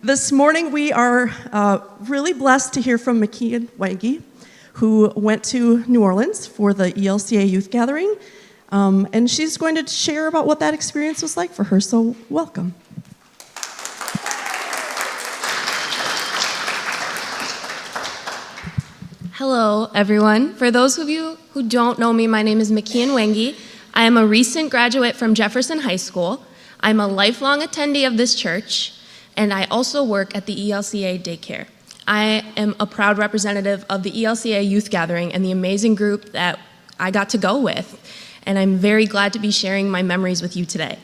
This morning we are really blessed to hear from Makien Wenge, who went to New Orleans for the ELCA youth gathering, and she's going to share about what that experience was like for her, so welcome. Hello, everyone. For those of you who don't know me, my name is Makien Wenge. I am a recent graduate from Jefferson High School. I'm a lifelong attendee of this church, and I also work at the ELCA daycare. I am a proud representative of the ELCA youth gathering and the amazing group that I got to go with, and I'm very glad to be sharing my memories with you today.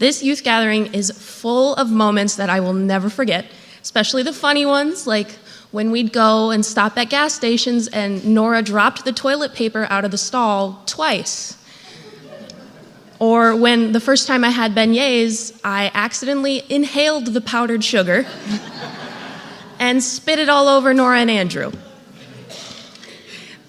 This youth gathering is full of moments that I will never forget, especially the funny ones, like when we'd go and stop at gas stations and Nora dropped the toilet paper out of the stall twice. Or when the first time I had beignets, I accidentally inhaled the powdered sugar and spit it all over Nora and Andrew.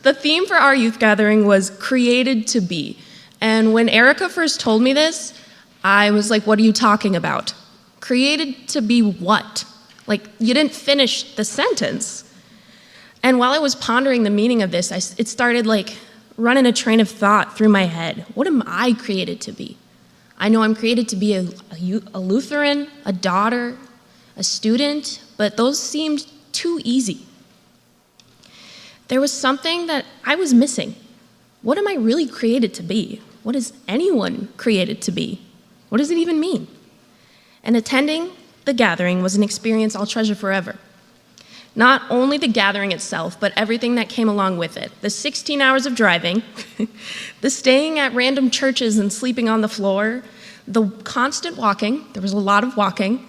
The theme for our youth gathering was created to be. And when Erica first told me this, I was like, what are you talking about? Created to be what? Like, you didn't finish the sentence. And while I was pondering the meaning of this, it started like running a train of thought through my head. What am I created to be? I know I'm created to be a Lutheran, a daughter, a student, but those seemed too easy. There was something that I was missing. What am I really created to be? What is anyone created to be? What does it even mean? And attending the gathering was an experience I'll treasure forever. Not only the gathering itself, but everything that came along with it. The 16 hours of driving, the staying at random churches and sleeping on the floor, the constant walking, there was a lot of walking,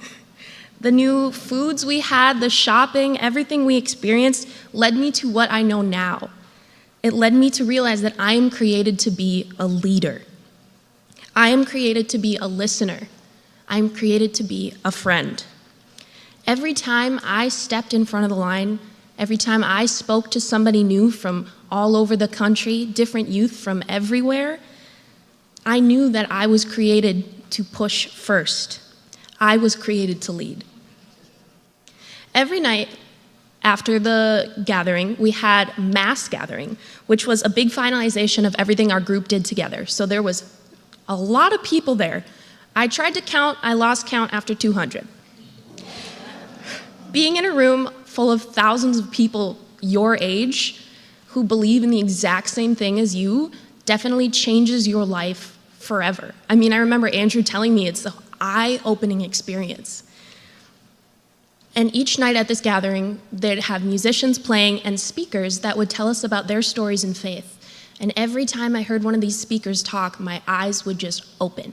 the new foods we had, the shopping, everything we experienced led me to what I know now. It led me to realize that I am created to be a leader. I am created to be a listener. I'm created to be a friend. Every time I stepped in front of the line, every time I spoke to somebody new from all over the country, different youth from everywhere, I knew that I was created to push first. I was created to lead. Every night after the gathering, we had mass gathering, which was a big finalization of everything our group did together. So there was a lot of people there. I tried to count, I lost count after 200. Being in a room full of thousands of people your age who believe in the exact same thing as you definitely changes your life forever. I mean, I remember Andrew telling me it's the eye-opening experience. And each night at this gathering, they'd have musicians playing and speakers that would tell us about their stories in faith. And every time I heard one of these speakers talk, my eyes would just open.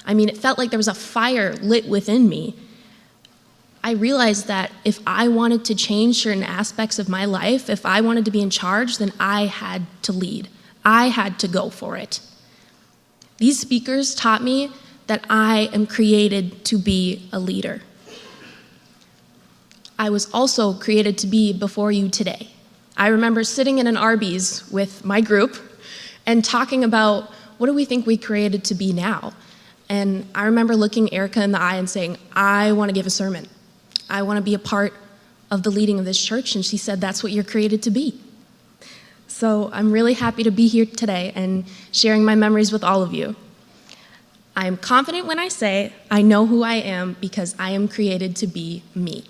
I mean, it felt like there was a fire lit within me. I realized that if I wanted to change certain aspects of my life, if I wanted to be in charge, then I had to lead. I had to go for it. These speakers taught me that I am created to be a leader. I was also created to be before you today. I remember sitting in an Arby's with my group and talking about what do we think we created to be now? And I remember looking Erica in the eye and saying, I want to give a sermon. I want to be a part of the leading of this church. And she said, that's what you're created to be. So I'm really happy to be here today and sharing my memories with all of you. I am confident when I say I know who I am because I am created to be me.